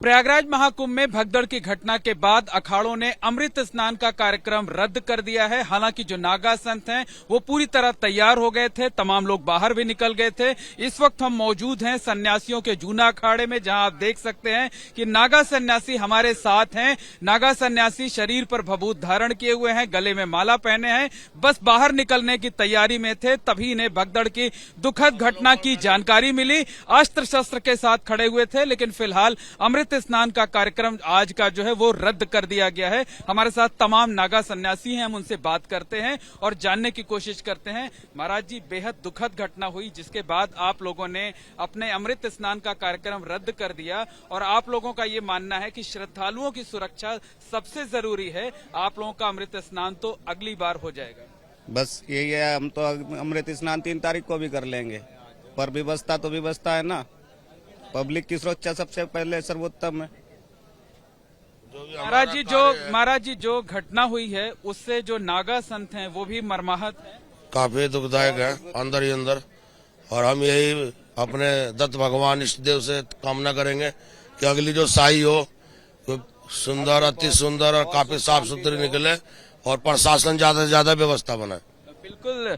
प्रयागराज महाकुंभ में भगदड़ की घटना के बाद अखाड़ों ने अमृत स्नान का कार्यक्रम रद्द कर दिया है। हालांकि जो नागा संत हैं वो पूरी तरह तैयार हो गए थे, तमाम लोग बाहर भी निकल गए थे। इस वक्त हम मौजूद हैं सन्यासियों के जूना अखाड़े में, जहां आप देख सकते हैं कि नागा सन्यासी हमारे साथ हैं। नागा सन्यासी शरीर पर भभूत धारण किए हुए हैं, गले में माला पहने हैं, बस बाहर निकलने की तैयारी में थे, तभी इन्हें भगदड़ की दुखद घटना की जानकारी मिली। अस्त्र शस्त्र के साथ खड़े हुए थे, लेकिन फिलहाल अमृत स्नान का कार्यक्रम आज का जो है वो रद्द कर दिया गया है। हमारे साथ तमाम नागा सन्यासी हैं, हम उनसे बात करते हैं और जानने की कोशिश करते हैं। महाराज जी, बेहद दुखद घटना हुई जिसके बाद आप लोगों ने अपने अमृत स्नान का कार्यक्रम रद्द कर दिया, और आप लोगों का ये मानना है कि श्रद्धालुओं की सुरक्षा सबसे जरूरी है। आप लोगों का अमृत स्नान तो अगली बार हो जाएगा। बस यही है, हम तो अमृत स्नान 3 तारीख को भी कर लेंगे, पर व्यवस्था तो व्यवस्था है ना। पब्लिक की सुरक्षा सबसे पहले सर्वोत्तम है। महाराज जी, जो घटना हुई है उससे जो नागा संत हैं वो भी मर्माहत है, काफी दुखदायक है अंदर ही अंदर। और हम यही अपने दत्त भगवान इष्ट देव से कामना करेंगे कि अगली जो साई हो सुंदर, अति सुंदर और काफी साफ सुथरी निकले, और प्रशासन ज्यादा से ज्यादा व्यवस्था बनाए। बिल्कुल।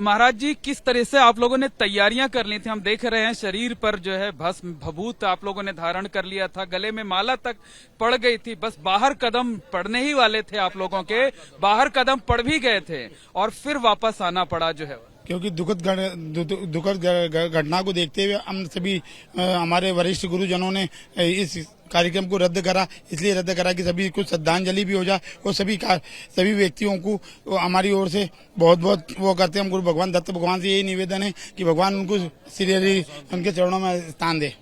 महाराज जी, किस तरह से आप लोगों ने तैयारियां कर ली थी? हम देख रहे हैं शरीर पर जो है भस्म भभूत आप लोगों ने धारण कर लिया था, गले में माला तक पड़ गई थी, बस बाहर कदम पड़ने ही वाले थे आप लोगों के, बाहर कदम पड़ भी गए थे और फिर वापस आना पड़ा जो है, क्योंकि दुखद घटना को देखते हुए हम सभी हमारे वरिष्ठ गुरुजनों ने इस कार्यक्रम को रद्द करा। इसलिए रद्द करा कि सभी कुछ श्रद्धांजलि भी हो जाए और सभी व्यक्तियों को हमारी ओर से बहुत बहुत वो करते हैं। हम गुरु भगवान दत्त भगवान से यही निवेदन है कि भगवान उनको श्री उनके चरणों में स्थान दे।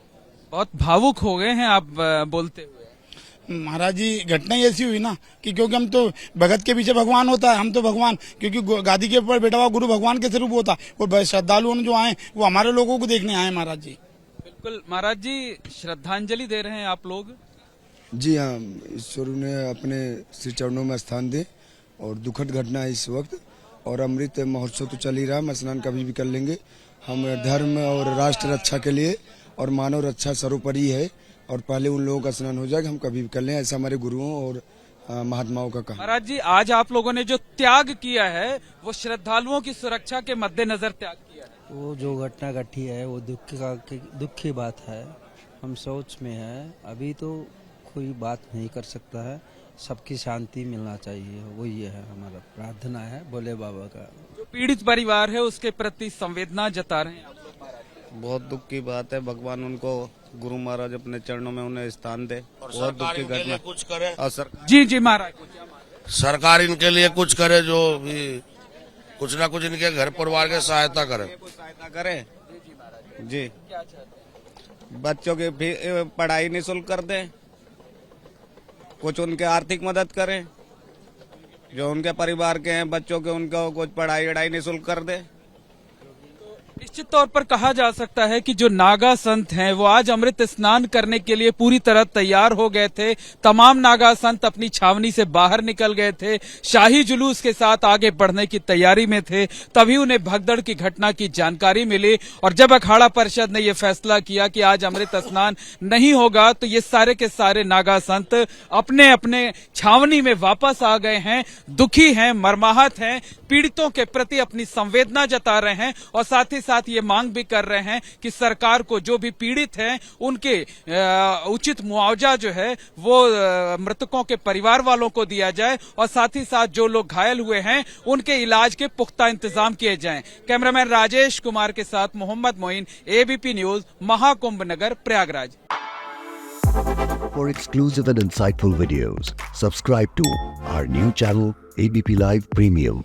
बहुत भावुक हो गए हैं आप बोलते हुए। महाराज जी, घटना ऐसी हुई ना कि क्योंकि हम तो भगत के पीछे भगवान होता है, हम तो भगवान, क्योंकि गादी के ऊपर बैठा हुआ गुरु भगवान के स्वरूप होता है, और श्रद्धालुओं जो आए वो हमारे लोगों को देखने आए। महाराज जी, बिल्कुल। महाराज जी, श्रद्धांजलि दे रहे हैं आप लोग? जी हाँ, ईश्वर ने अपने श्री चरणों में स्थान दे, और दुखद घटना है इस वक्त, और अमृत महोत्सव तो चल ही रहा, हम स्नान कभी भी कर लेंगे। हम धर्म और राष्ट्र रक्षा के लिए और मानव रक्षा सर्वोपरि है, और पहले उन लोगों का स्नान हो जाएगा, हम कभी भी कर लें, ऐसा हमारे गुरुओं और महात्माओं का कहा। महाराज जी, आज आप लोगों ने जो त्याग किया है वो श्रद्धालुओं की सुरक्षा के मद्देनजर त्याग किया है। वो जो घटना घटी है वो दुख की बात है, हम सोच में है, अभी तो कोई बात नहीं कर सकता है। सबकी शांति मिलना चाहिए, वही है हमारा प्रार्थना है भोले बाबा का। जो पीड़ित परिवार है उसके प्रति संवेदना जता रहे हैं आप लोग। महाराज, बहुत दुख की बात है, भगवान उनको गुरु महाराज अपने चरणों में उन्हें स्थान दे। बहुत दुख की घटना। कुछ करे जी महाराज, सरकार इनके लिए कुछ करे, जो भी कुछ ना कुछ इनके घर परिवार के सहायता करे। जी, बच्चों की पढ़ाई निःशुल्क कर दे, कुछ उनके आर्थिक मदद करें, जो उनके परिवार के हैं बच्चों के, उनको कुछ पढ़ाई निःशुल्क कर दे। निश्चित तौर पर कहा जा सकता है कि जो नागा संत हैं वो आज अमृत स्नान करने के लिए पूरी तरह तैयार हो गए थे। तमाम नागा संत अपनी छावनी से बाहर निकल गए थे, शाही जुलूस के साथ आगे बढ़ने की तैयारी में थे, तभी उन्हें भगदड़ की घटना की जानकारी मिली। और जब अखाड़ा परिषद ने यह फैसला किया कि आज अमृत स्नान नहीं होगा, तो ये सारे के सारे नागा संत अपने अपने छावनी में वापस आ गए हैं, दुखी हैं, मर्माहत हैं, पीड़ितों के प्रति अपनी संवेदना जता रहे हैं, और साथ ही साथ ये मांग भी कर रहे हैं कि सरकार को जो भी पीड़ित हैं उनके उचित मुआवजा जो है वो मृतकों के परिवार वालों को दिया जाए, और साथ ही साथ जो लोग घायल हुए हैं उनके इलाज के पुख्ता इंतजाम किए जाएं। कैमरामैन राजेश कुमार के साथ Mohammad Moin, ABP News, Mahakumbh Nagar, Prayagraj. For exclusive and insightful videos, subscribe to our new channel ABP Live Premium.